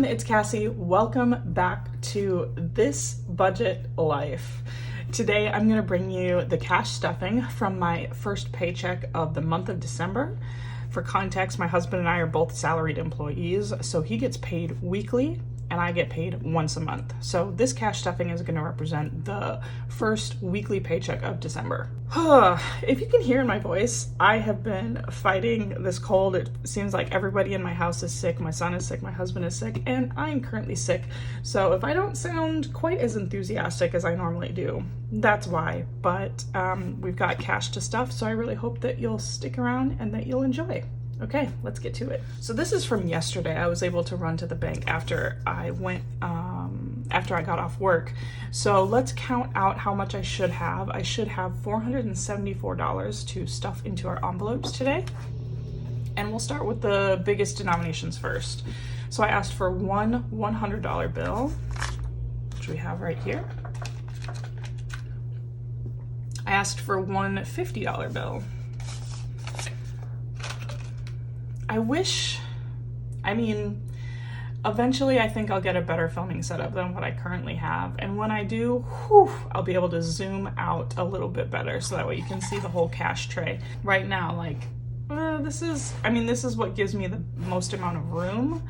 everyone, it's Cassie. Welcome back to This Budget Life. Today I'm going to bring you the cash stuffing from my first paycheck of the month of December. For context, my husband and I are both salaried employees, so he gets paid weekly and I get paid once a month. So this cash stuffing is going to represent the first weekly paycheck of December. If you can hear in my voice, I have been fighting this cold. It seems like everybody in my house is sick. My son is sick, my husband is sick, and I'm currently sick. So if I don't sound quite as enthusiastic as I normally do, that's why. But we've got cash to stuff, so I really hope that you'll stick around and that you'll enjoy. Okay, let's get to it. So this is from yesterday. I was able to run to the bank after I got off work. So let's count out how much I should have. I should have $474 to stuff into our envelopes today. And we'll start with the biggest denominations first. So I asked for one $100 bill, which we have right here. I asked for one $50 bill. Eventually I think I'll get a better filming setup than what I currently have. And when I do, I'll be able to zoom out a little bit better so that way you can see the whole cash tray. Right now, this is what gives me the most amount of room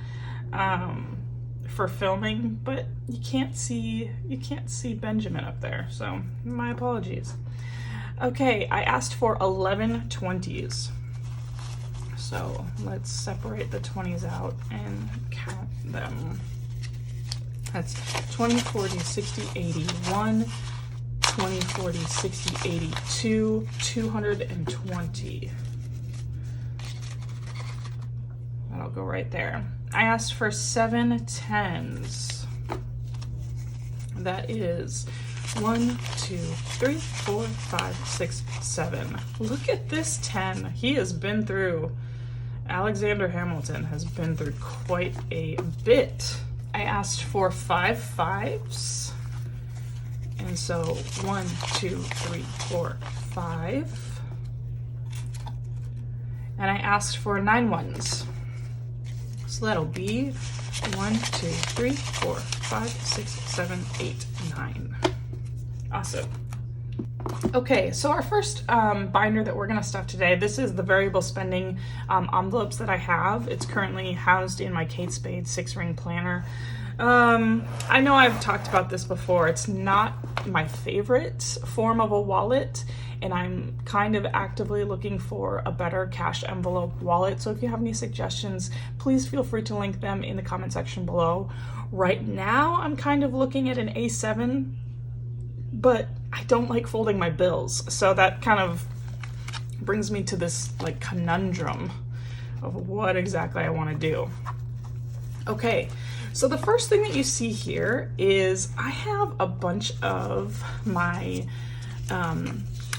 for filming, but you can't see Benjamin up there, so my apologies. Okay, I asked for 11 20s. So let's separate the 20s out and count them. That's 20, 40, 60, 81, 20, 40, 60, 82, 220. That'll go right there. I asked for 7 10s. That is 1, 2, 3, 4, 5, 6, 7. Look at this 10. He has been through. Alexander Hamilton has been through quite a bit. I asked for 5 5s. And so 1, 2, 3, 4, 5. And I asked for 9 1s. So that'll be 1, 2, 3, 4, 5, 6, 7, 8, 9. Awesome. Okay, so our first binder that we're going to stuff today, this is the variable spending envelopes that I have. It's currently housed in my Kate Spade 6-ring planner. I know I've talked about this before. It's not my favorite form of a wallet, and I'm kind of actively looking for a better cash envelope wallet. So if you have any suggestions, please feel free to link them in the comment section below. Right now, I'm kind of looking at an A7, but I don't like folding my bills. So that kind of brings me to this conundrum of what exactly I want to do. Okay, so the first thing that you see here is I have a bunch of my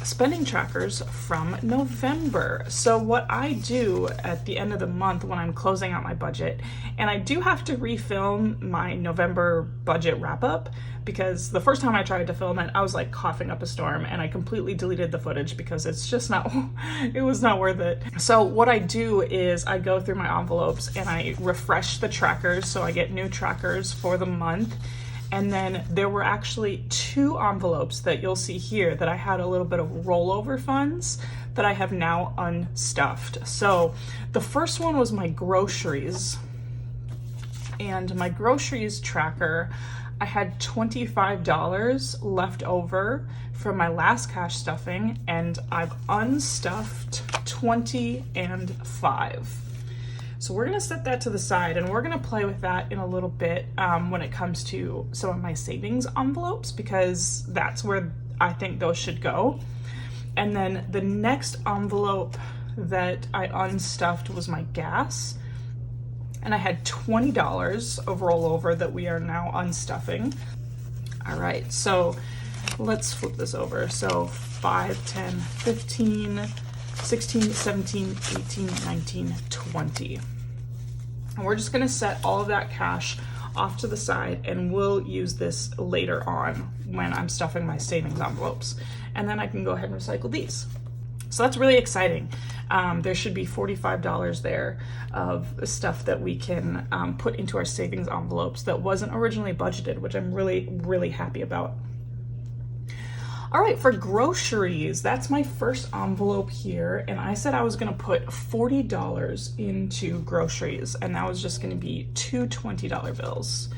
spending trackers from November. So what I do at the end of the month when I'm closing out my budget, and I do have to refilm my November budget wrap up, because the first time I tried to film it, I was coughing up a storm, and I completely deleted the footage because it was not worth it. So what I do is I go through my envelopes and I refresh the trackers, so I get new trackers for the month. And then there were actually 2 envelopes that you'll see here that I had a little bit of rollover funds that I have now unstuffed. So the first one was my groceries. And my groceries tracker, I had $25 left over from my last cash stuffing, and I've unstuffed 20 and 5. So we're going to set that to the side, and we're going to play with that in a little bit when it comes to some of my savings envelopes, because that's where I think those should go. And then the next envelope that I unstuffed was my gas, and I had $20 of rollover that we are now unstuffing. All right, so let's flip this over. So 5, 10, 15, 16, 17, 18, 19, 20. And we're just gonna set all of that cash off to the side, and we'll use this later on when I'm stuffing my savings envelopes. And then I can go ahead and recycle these. So that's really exciting. There should be $45 there of stuff that we can put into our savings envelopes that wasn't originally budgeted, which I'm really, really happy about. All right, for groceries, that's my first envelope here. And I said I was gonna put $40 into groceries, and that was just gonna be two $20 bills.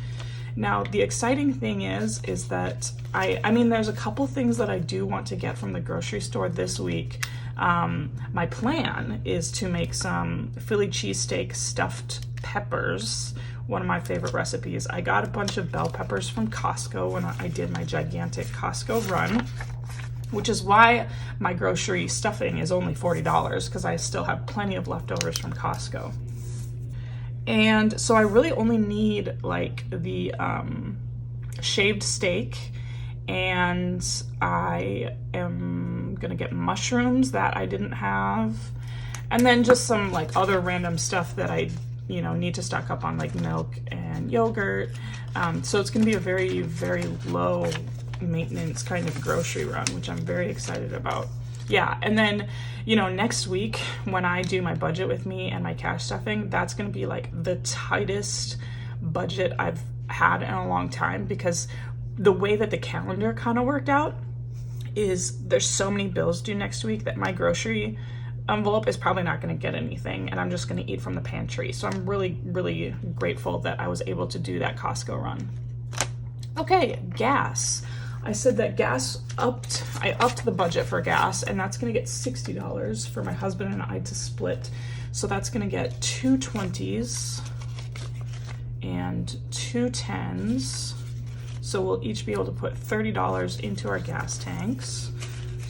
Now, the exciting thing is that I mean, there's a couple things that I do want to get from the grocery store this week. My plan is to make some Philly cheesesteak stuffed peppers, one of my favorite recipes. I got a bunch of bell peppers from Costco when I did my gigantic Costco run, which is why my grocery stuffing is only $40, because I still have plenty of leftovers from Costco. And so I really only need like the shaved steak, and I am gonna get mushrooms that I didn't have, and then just some like other random stuff that I need to stock up on, like milk and yogurt. So it's gonna be a very, very low maintenance kind of grocery run, which I'm very excited about. Yeah, and then, next week when I do my budget with me and my cash stuffing, that's gonna be like the tightest budget I've had in a long time, because the way that the calendar kind of worked out is there's so many bills due next week that my grocery envelope is probably not going to get anything, and I'm just going to eat from the pantry. So I'm really, really grateful that I was able to do that Costco run. Okay, gas. I said that I upped the budget for gas, and that's going to get $60 for my husband and I to split. So that's going to get two 20s and two 10s. So we'll each be able to put $30 into our gas tanks.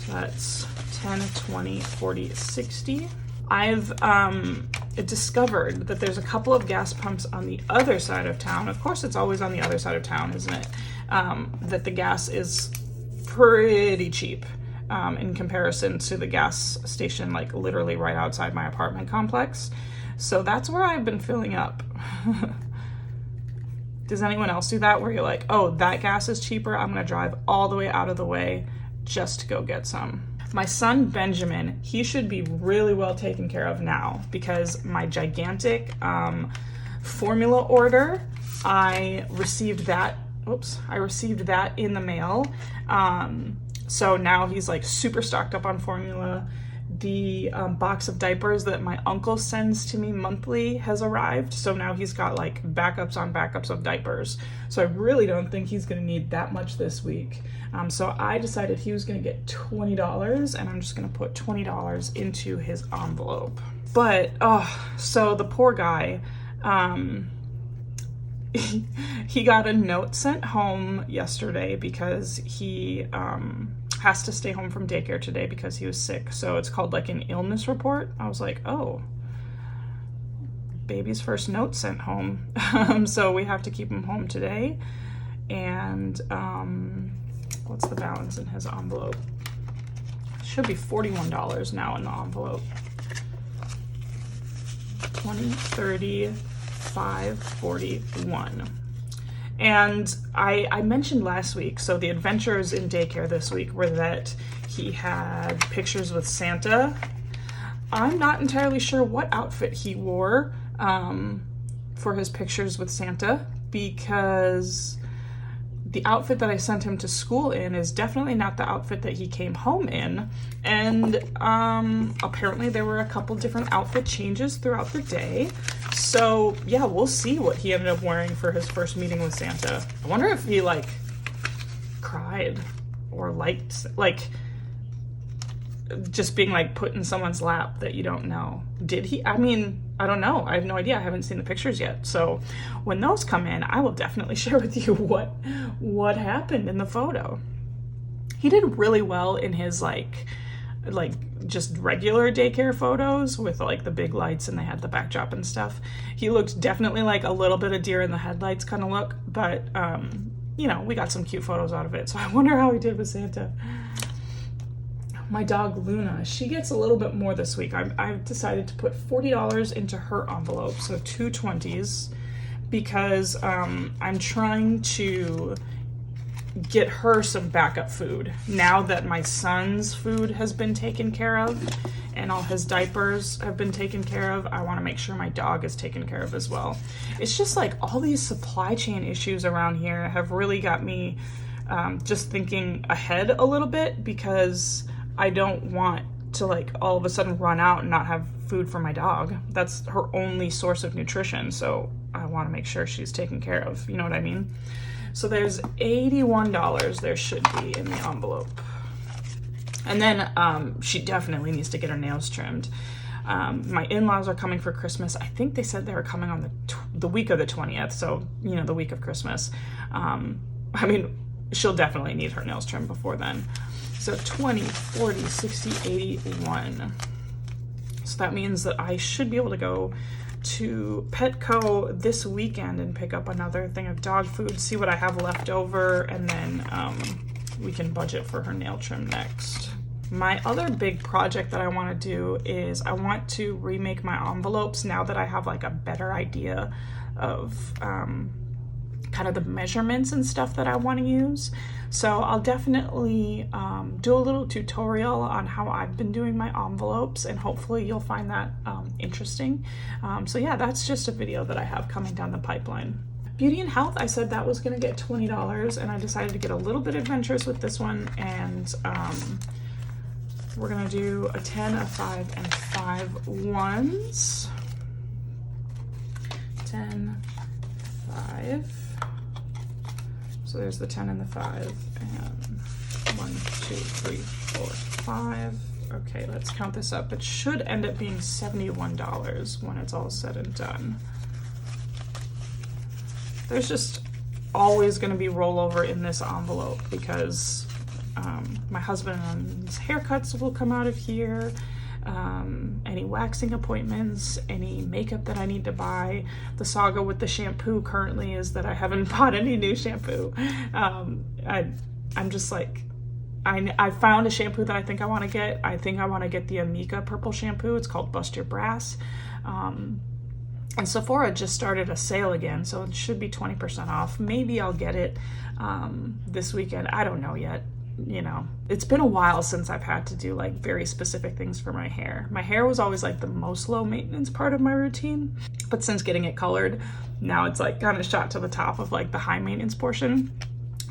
So that's 10, 20, 40, 60. I've discovered that there's a couple of gas pumps on the other side of town. Of course, it's always on the other side of town, isn't it? That the gas is pretty cheap in comparison to the gas station, like literally right outside my apartment complex. So that's where I've been filling up. Does anyone else do that, where you're like, oh, that gas is cheaper, I'm gonna drive all the way out of the way just to go get some? My son Benjamin, he should be really well taken care of now, because my gigantic formula order, I received that in the mail. So now he's like super stocked up on formula. The box of diapers that my uncle sends to me monthly has arrived, so now he's got like backups on backups of diapers. So I really don't think he's gonna need that much this week. So I decided he was gonna get $20, and I'm just gonna put $20 into his envelope. But so the poor guy, he got a note sent home yesterday because he has to stay home from daycare today because he was sick. So it's called like an illness report. I was like, oh, baby's first note sent home. So we have to keep him home today. And what's the balance in his envelope? Should be $41 now in the envelope. 20, 30, 5, 41. And I mentioned last week, so the adventures in daycare this week were that he had pictures with Santa. I'm not entirely sure what outfit he wore for his pictures with Santa, because the outfit that I sent him to school in is definitely not the outfit that he came home in. And apparently there were a couple different outfit changes throughout the day. So yeah, we'll see what he ended up wearing for his first meeting with Santa. I wonder if he like cried or liked, like just being like put in someone's lap that you don't know. Did he? I mean, I don't know. I have no idea. I haven't seen the pictures yet. So when those come in, I will definitely share with you what happened in the photo. He did really well in his like just regular daycare photos with like the big lights, and they had the backdrop and stuff. He looked definitely like a little bit of deer in the headlights kind of look, but we got some cute photos out of it. So I wonder how he did with Santa. My dog Luna, she gets a little bit more this week. I've decided to put $40 into her envelope, so two 20s, because I'm trying to get her some backup food now that my son's food has been taken care of. and all his diapers have been taken care of. I want to make sure my dog is taken care of as well. It's just like all these supply chain issues around here have really got me just thinking ahead a little bit, because I don't want to like all of a sudden run out and not have food for my dog. That's her only source of nutrition, so I want to make sure she's taken care of, you know what I mean? So there's $81 there should be in the envelope. And then she definitely needs to get her nails trimmed. My in-laws are coming for Christmas. I think they said they were coming on the week of the 20th, so you know, the week of Christmas. I mean, she'll definitely need her nails trimmed before then. So 20, 40, 60, 81. So that means that I should be able to go to Petco this weekend and pick up another thing of dog food, see what I have left over, and then we can budget for her nail trim next. My other big project that I want to do is I want to remake my envelopes now that I have like a better idea of kind of the measurements and stuff that I want to use. So I'll definitely do a little tutorial on how I've been doing my envelopes, and hopefully you'll find that interesting. So yeah, that's just a video that I have coming down the pipeline. Beauty and health, I said that was going to get $20, and I decided to get a little bit adventurous with this one, and we're going to do a 10, a 5, and 5 ones. 10, 5. So there's the 10 and the 5, and 1, 2, 3, 4, 5. Okay, let's count this up. It should end up being $71 when it's all said and done. There's just always going to be rollover in this envelope because my husband's haircuts will come out of here, any waxing appointments, any makeup that I need to buy. The saga with the shampoo currently is that I haven't bought any new shampoo. I'm just like, I found a shampoo that I think I want to get. I think I want to get the Amika purple shampoo. It's called Bust Your Brass. And Sephora just started a sale again, so it should be 20% off. Maybe I'll get it this weekend. I don't know yet. You know, it's been a while since I've had to do like very specific things for my hair. My hair was always like the most low maintenance part of my routine, but since getting it colored, now it's like kind of shot to the top of like the high maintenance portion.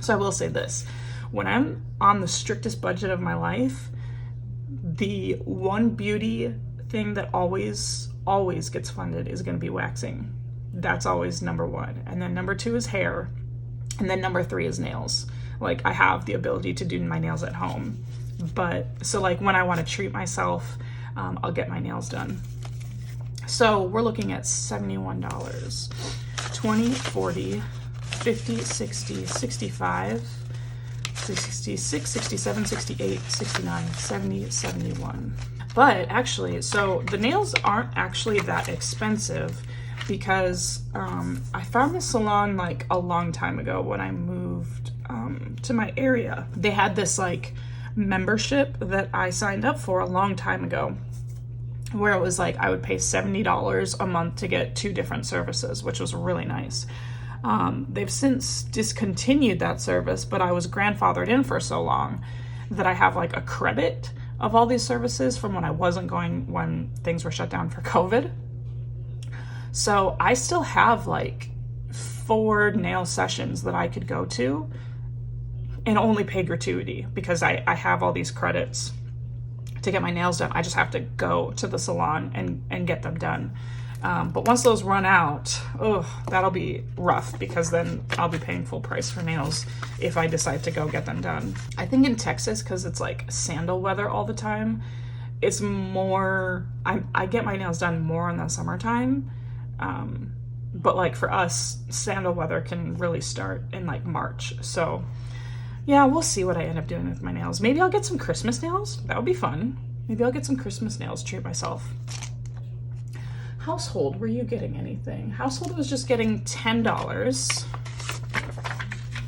So I will say this, when I'm on the strictest budget of my life, the one beauty thing that always gets funded is going to be waxing. That's always number one. And then number two is hair. And then number three is nails. Like, I have the ability to do my nails at home. But so like when I want to treat myself, I'll get my nails done. So we're looking at $71. 20, 40, 50, 60, 65, 66, 67, 68, 69, 70, 71. But actually, so the nails aren't actually that expensive because I found this salon like a long time ago when I moved to my area. They had this like membership that I signed up for a long time ago where it was like I would pay $70 a month to get 2 different services, which was really nice. They've since discontinued that service, but I was grandfathered in for so long that I have like a credit of all these services from when I wasn't going when things were shut down for COVID. So I still have like 4 nail sessions that I could go to and only pay gratuity because I have all these credits to get my nails done. I just have to go to the salon and get them done. But once those run out, that'll be rough because then I'll be paying full price for nails if I decide to go get them done. I think in Texas, because it's like sandal weather all the time, it's more, I get my nails done more in the summertime. But like for us, sandal weather can really start in like March. So yeah, we'll see what I end up doing with my nails. Maybe I'll get some Christmas nails. That would be fun. Maybe I'll get some Christmas nails, treat myself. Household, were you getting anything? Household was just getting $10.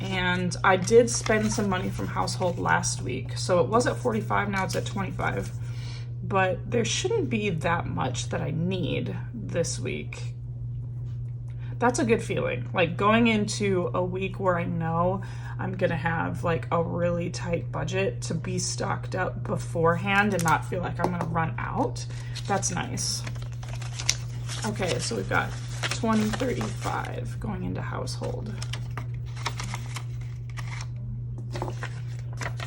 And I did spend some money from household last week. So it was at 45, now it's at 25. But there shouldn't be that much that I need this week. That's a good feeling. Like going into a week where I know I'm gonna have like a really tight budget, to be stocked up beforehand and not feel like I'm gonna run out. That's nice. Okay, so we've got 20, 35 going into household.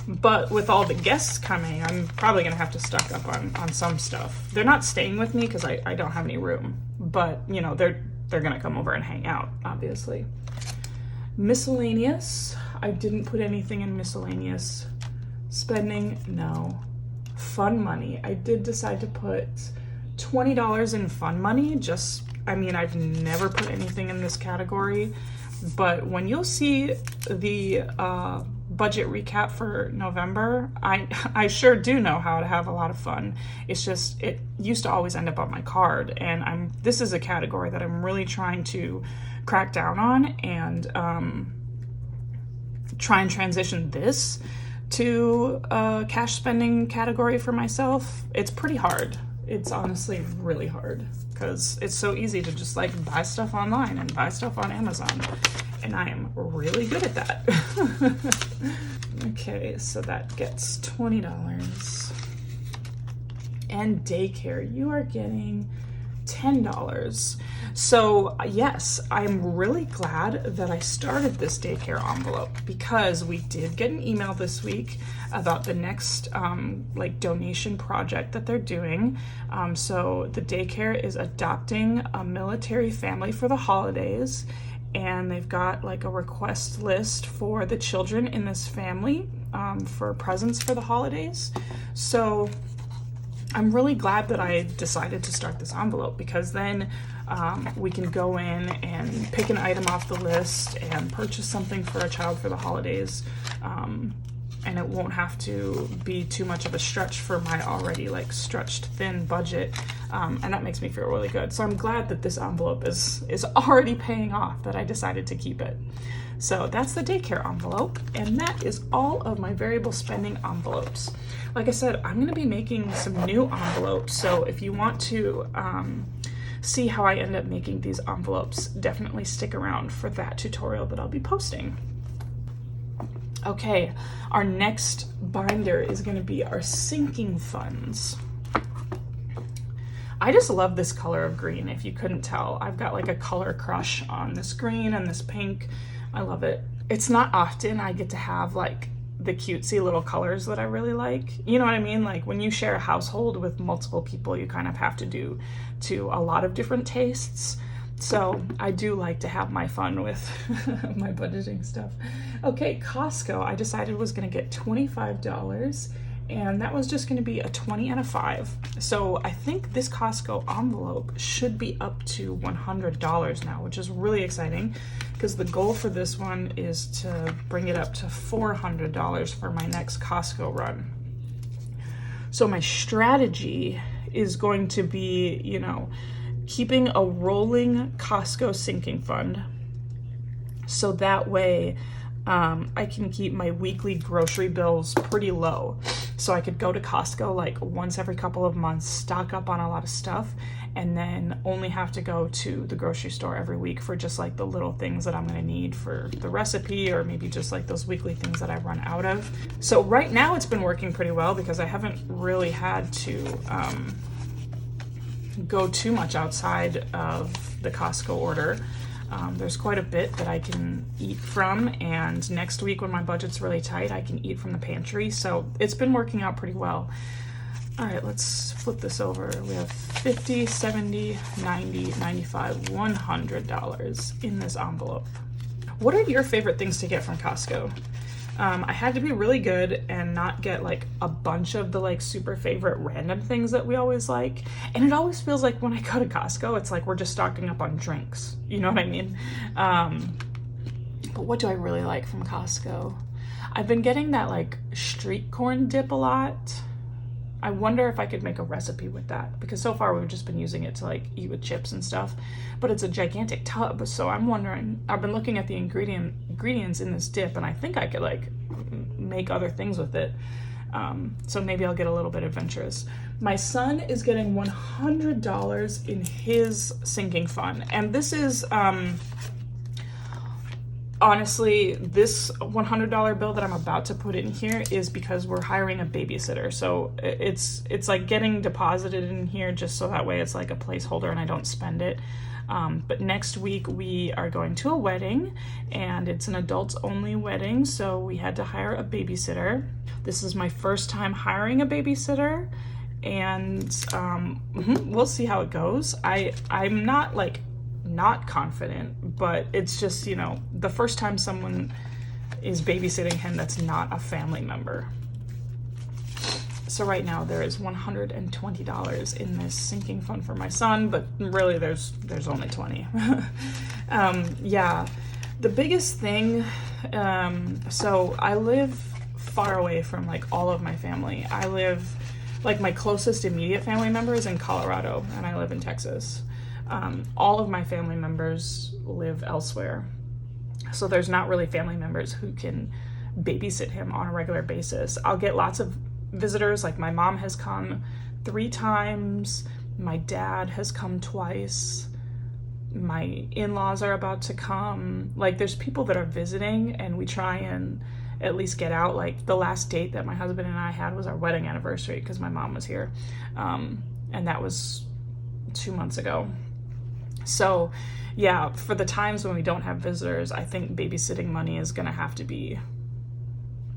But with all the guests coming, I'm probably gonna have to stock up on some stuff. They're not staying with me because I don't have any room, but you know, they're gonna come over and hang out, obviously. Miscellaneous, I didn't put anything in miscellaneous. Spending, no. Fun money, I did decide to put $20 in fun money. I mean, I've never put anything in this category, but when you'll see the budget recap for November, I sure do know how to have a lot of fun. It's just, it used to always end up on my card, and this is a category that I'm really trying to crack down on, and try and transition this to a cash spending category for myself. It's pretty hard. It's honestly really hard because it's so easy to just like buy stuff online and buy stuff on Amazon. And I am really good at that. Okay, so that gets $20. And daycare, you are getting $10. So yes, I'm really glad that I started this daycare envelope, because we did get an email this week about the next like donation project that they're doing. So the daycare is adopting a military family for the holidays, and they've got like a request list for the children in this family for presents for the holidays. So I'm really glad that I decided to start this envelope, because then we can go in and pick an item off the list and purchase something for a child for the holidays, and it won't have to be too much of a stretch for my already like stretched thin budget, and that makes me feel really good. So I'm glad that this envelope is already paying off, that I decided to keep it. So that's the daycare envelope, and that is all of my variable spending envelopes. Like I said, I'm gonna be making some new envelopes, so if you want to see how I end up making these envelopes, definitely stick around for that tutorial that I'll be posting. Okay, our next binder is gonna be our sinking funds. I just love this color of green, if you couldn't tell. I've got like a color crush on this green and this pink. I love it. It's not often I get to have like the cutesy little colors that I really like. You know what I mean? Like when you share a household with multiple people, you kind of have to do to a lot of different tastes. So I do like to have my fun with my budgeting stuff. Okay, Costco, I decided was gonna get $25, and that was just gonna be a 20 and a 5. So I think this Costco envelope should be up to $100 now, which is really exciting, because the goal for this one is to bring it up to $400 for my next Costco run. So my strategy is going to be, you know, keeping a rolling Costco sinking fund, so that way I can keep my weekly grocery bills pretty low. So I could go to Costco like once every couple of months, stock up on a lot of stuff, and then only have to go to the grocery store every week for just like the little things that I'm gonna need for the recipe, or maybe just like those weekly things that I run out of. So right now it's been working pretty well, because I haven't really had to go too much outside of the Costco order. There's quite a bit that I can eat from, and next week when my budget's really tight, I can eat from the pantry. So it's been working out pretty well. All right, let's flip this over. We have $50, $70, $90, $95, $100 in this envelope. What are your favorite things to get from Costco? I had to be really good and not get like a bunch of the like super favorite random things that we always like. And it always feels like when I go to Costco, it's like we're just stocking up on drinks. You know what I mean? But what do I really like from Costco? I've been getting that like street corn dip a lot. I wonder if I could make a recipe with that, because so far we've just been using it to like eat with chips and stuff, but it's a gigantic tub. So I'm wondering, I've been looking at the ingredients in this dip, and I think I could like make other things with it. So maybe I'll get a little bit adventurous. My son is getting $100 in his sinking fund. And this is, honestly, this $100 bill that I'm about to put in here is because we're hiring a babysitter. So it's like getting deposited in here just so that way it's like a placeholder and I don't spend it. But next week we are going to a wedding, and it's an adults only wedding, so we had to hire a babysitter. This is my first time hiring a babysitter, and we'll see how it goes. I'm not like not confident, but it's just, you know, the first time someone is babysitting him that's not a family member. So right now there is $120 in this sinking fund for my son, but really there's only 20. Yeah, the biggest thing, so I live far away from like all of my family. I live, like, my closest immediate family member is in Colorado, and I live in Texas. All of my family members live elsewhere. So there's not really family members who can babysit him on a regular basis. I'll get lots of visitors, like my mom has come 3 times, my dad has come twice, my in-laws are about to come. Like, there's people that are visiting, and we try and at least get out. Like, the last date that my husband and I had was our wedding anniversary because my mom was here, and that was 2 months ago. So yeah, for the times when we don't have visitors, I think babysitting money is gonna have to be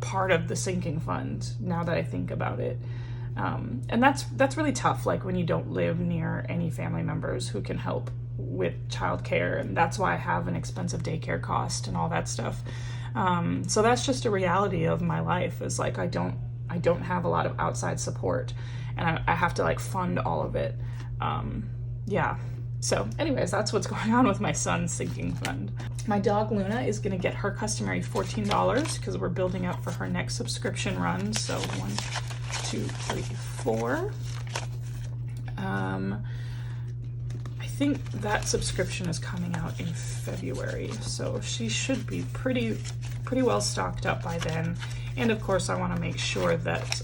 part of the sinking fund now that I think about it. And that's really tough, like when you don't live near any family members who can help with childcare, and that's why I have an expensive daycare cost and all that stuff. So that's just a reality of my life, is like I don't have a lot of outside support, and I have to like fund all of it. Yeah. So anyways, that's what's going on with my son's sinking fund. My dog Luna is gonna get her customary $14 because we're building up for her next subscription run. So 1, 2, 3, 4. I think that subscription is coming out in February, so she should be pretty well stocked up by then. And of course, I want to make sure that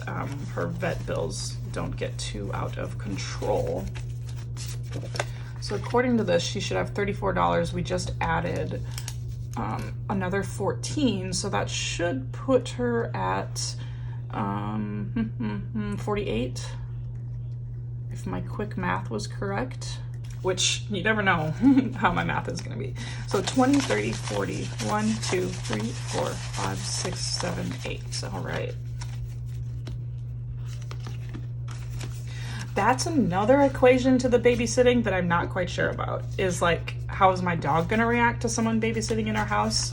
her vet bills don't get too out of control. So according to this, she should have $34. We just added another 14, so that should put her at 48, if my quick math was correct, which you never know how my math is going to be. So 20, 30, 40, 1, 2, 3, 4, 5, 6, 7, 8. All right. That's another equation to the babysitting that I'm not quite sure about, is like, how is my dog going to react to someone babysitting in our house?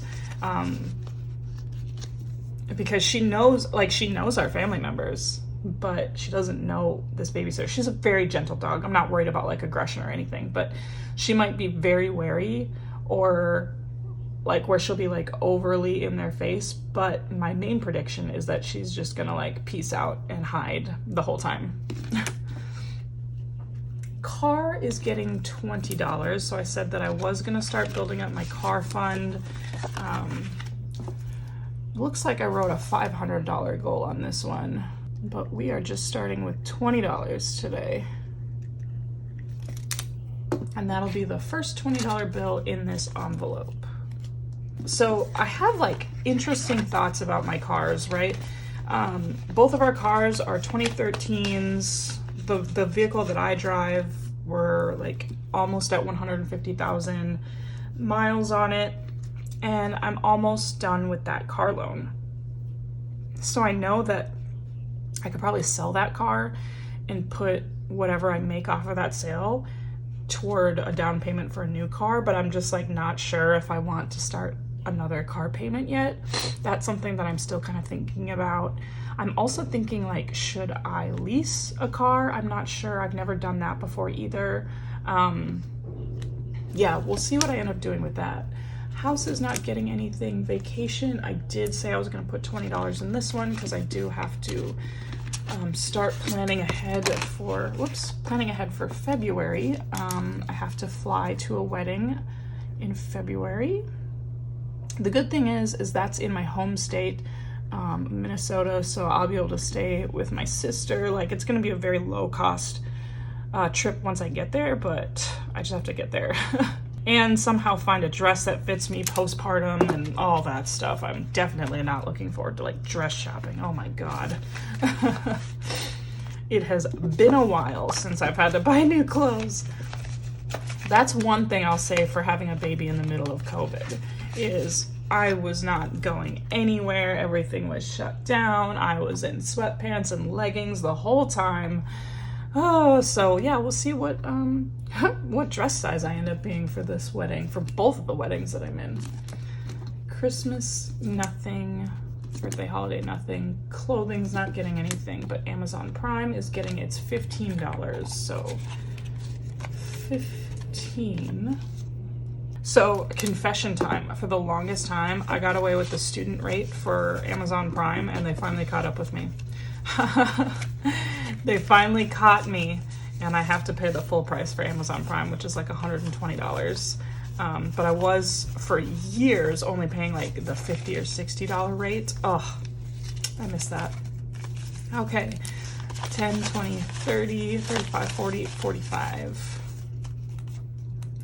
Because she knows our family members, but she doesn't know this babysitter. She's a very gentle dog. I'm not worried about like aggression or anything, but she might be very wary, or like where she'll be like overly in their face. But my main prediction is that she's just gonna like peace out and hide the whole time. Car is getting $20, so I said that I was gonna start building up my car fund. Looks like I wrote a $500 goal on this one, but we are just starting with $20 today. And that'll be the first $20 bill in this envelope. So I have like interesting thoughts about my cars, right? Both of our cars are 2013s. The vehicle that I drive, we're like almost at 150,000 miles on it, and I'm almost done with that car loan. So I know that I could probably sell that car and put whatever I make off of that sale toward a down payment for a new car, but I'm just like not sure if I want to start another car payment yet. That's something that I'm still kind of thinking about. I'm also thinking like, should I lease a car? I'm not sure. I've never done that before either. Yeah, we'll see what I end up doing with that. House is not getting anything. Vacation, I did say I was going to put $20 in this one because I do have to start planning ahead for February. I have to fly to a wedding in February. The good thing is that's in my home state. Minnesota, so I'll be able to stay with my sister. Like, it's gonna be a very low cost trip once I get there, but I just have to get there. And somehow find a dress that fits me postpartum and all that stuff. I'm definitely not looking forward to like dress shopping. Oh my God. It has been a while since I've had to buy new clothes. That's one thing I'll say for having a baby in the middle of COVID is I was not going anywhere. Everything was shut down. I was in sweatpants and leggings the whole time. Oh, so yeah, we'll see what what dress size I end up being for this wedding, for both of the weddings that I'm in. Christmas, nothing. Birthday, holiday, nothing. Clothing's not getting anything, but Amazon Prime is getting its $15. So 15. So confession time. For the longest time, I got away with the student rate for Amazon Prime, and they finally caught up with me. They finally caught me, and I have to pay the full price for Amazon Prime, which is like $120. But I was for years only paying like the $50 or $60 rate. Oh, I miss that. Okay, 10, 20, 30, 35, 40, 45.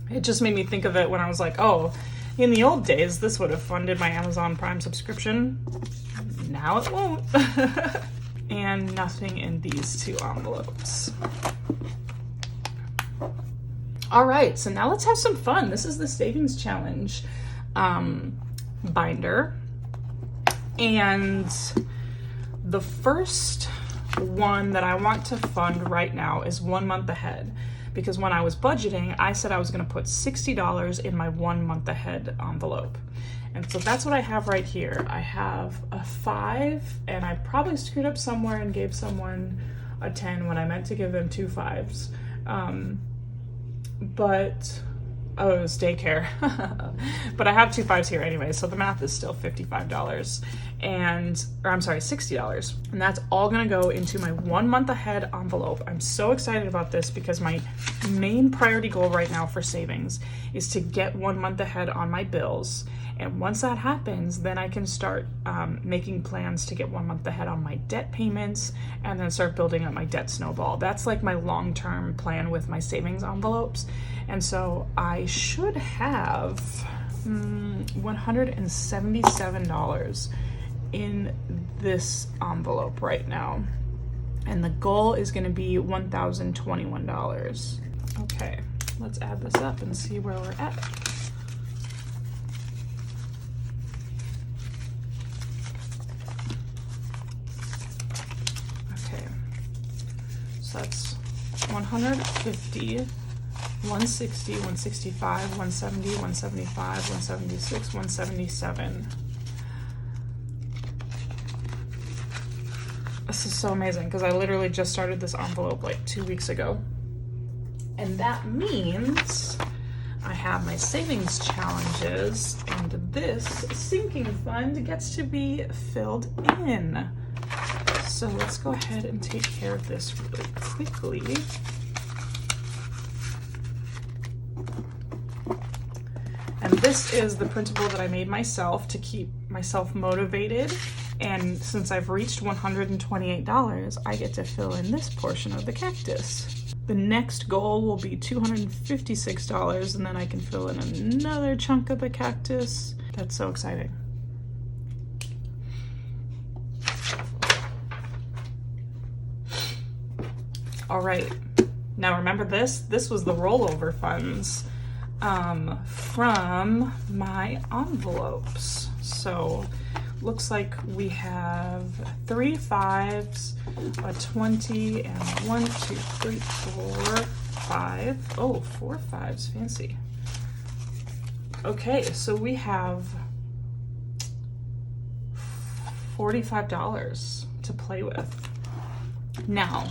It just made me think of it when I was like, oh, in the old days, this would have funded my Amazon Prime subscription. Now it won't. And nothing in these two envelopes. All right, so now let's have some fun. This is the Savings Challenge binder. And the first one that I want to fund right now is 1 month ahead. Because when I was budgeting, I said I was gonna put $60 in my 1 month ahead envelope. And so that's what I have right here. I have a 5, and I probably screwed up somewhere and gave someone a 10 when I meant to give them 2 5s. But, oh, it was daycare. But I have 2 5s here anyway, so the math is still $55. Or I'm sorry, $60. And that's all gonna go into my 1 month ahead envelope. I'm so excited about this because my main priority goal right now for savings is to get 1 month ahead on my bills. And once that happens, then I can start making plans to get 1 month ahead on my debt payments and then start building up my debt snowball. That's like my long-term plan with my savings envelopes. And so I should have $177 in this envelope right now. And the goal is gonna be $1,021. Okay, let's add this up and see where we're at. So that's 150, 160, 165, 170, 175, 176, 177. This is so amazing because I literally just started this envelope like 2 weeks ago. And that means I have my savings challenges, and this sinking fund gets to be filled in. So let's go ahead and take care of this really quickly. And this is the printable that I made myself to keep myself motivated. And since I've reached $128, I get to fill in this portion of the cactus. The next goal will be $256, and then I can fill in another chunk of the cactus. That's so exciting. All right, now remember this? This was the rollover funds from my envelopes. So looks like we have 3 5s, a 20, and 1, 2, 3, 4, 5. Oh, 4 5s, fancy. Okay, so we have $45 to play with. Now,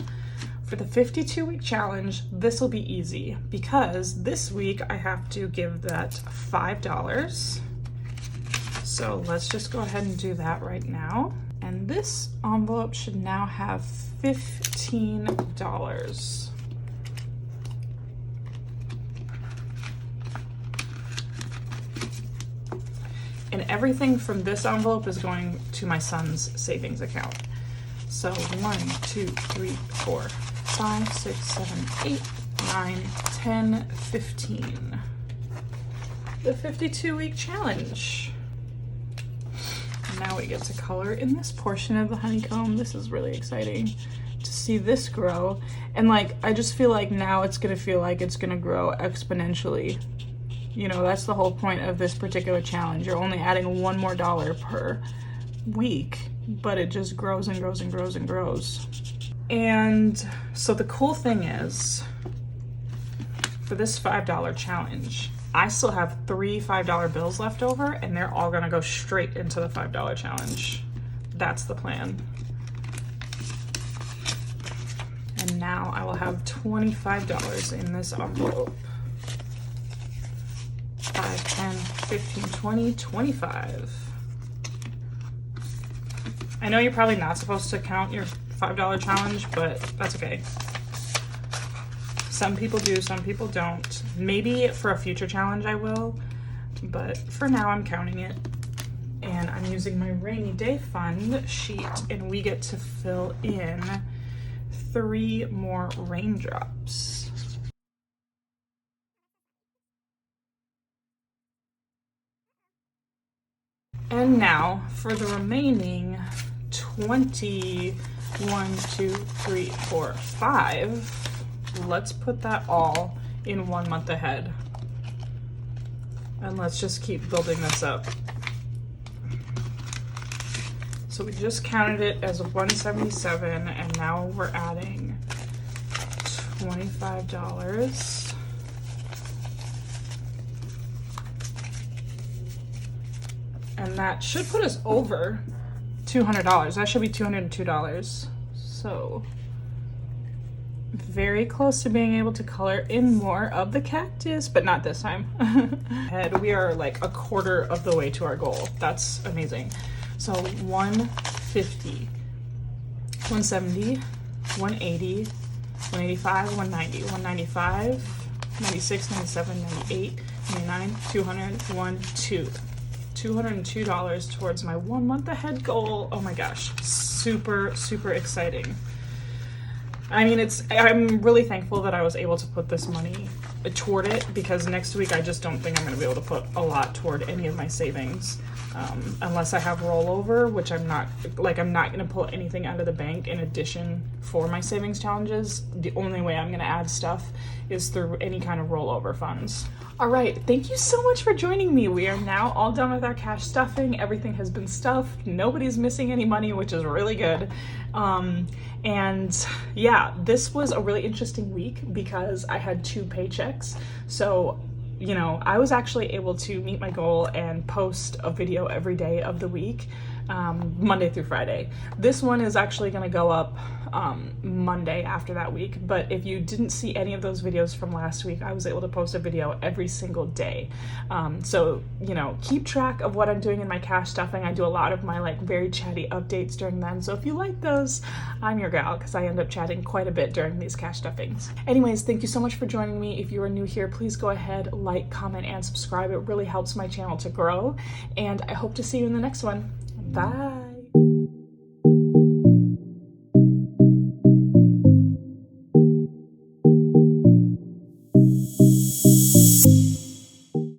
for the 52-week challenge, this will be easy because this week I have to give that $5. So let's just go ahead and do that right now. And this envelope should now have $15. And everything from this envelope is going to my son's savings account. So 1, 2, 3, 4, 5, 6, 7, 8, 9, 10, 15. The 52-week challenge. Now we get to color in this portion of the honeycomb. This is really exciting to see this grow. And like, I just feel like now it's gonna feel like it's gonna grow exponentially. You know, that's the whole point of this particular challenge. You're only adding $1 more per week, but it just grows and grows and grows and grows. And so the cool thing is, for this $5 challenge, I still have 3 $5 bills left over, and they're all gonna go straight into the $5 challenge. That's the plan. And now I will have $25 in this envelope. 5, 10, 15, 20, 25. I know you're probably not supposed to count your $5 challenge, but that's okay. Some people do, some people don't. Maybe for a future challenge I will, but for now I'm counting it. And I'm using my rainy day fund sheet, and we get to fill in 3 more raindrops. And now for the remaining 20, 1, 2, 3, 4, 5. Let's put that all in 1 month ahead. And let's just keep building this up. So we just counted it as 177, and now we're adding $25. And that should put us over $200. That should be $202. So very close to being able to color in more of the cactus, but not this time. And we are like a quarter of the way to our goal. That's amazing. So 150, 170, 180, 185, 190, 195, 96, 97, 98, 99, 200, 1, 2. $202 towards my 1 month ahead goal. Oh my gosh, super, super exciting. I mean, I'm really thankful that I was able to put this money toward it, because next week I just don't think I'm going to be able to put a lot toward any of my savings, unless I have rollover, which I'm not going to pull anything out of the bank in addition for my savings challenges. The only way I'm going to add stuff is through any kind of rollover funds. All right, thank you so much for joining me. We are now all done with our cash stuffing. Everything has been stuffed. Nobody's missing any money, which is really good. And yeah, this was a really interesting week because I had 2 paychecks. So, you know, I was actually able to meet my goal and post a video every day of the week, Monday through Friday. This one is actually going to go up Monday after that week, but if you didn't see any of those videos from last week, I was able to post a video every single day. So, you know, keep track of what I'm doing in my cash stuffing. I do a lot of my like very chatty updates during then, so if you like those, I'm your gal, because I end up chatting quite a bit during these cash stuffings. Anyways, thank you so much for joining me. If you are new here, please go ahead, like, comment, and subscribe. It really helps my channel to grow, and I hope to see you in the next one. Bye.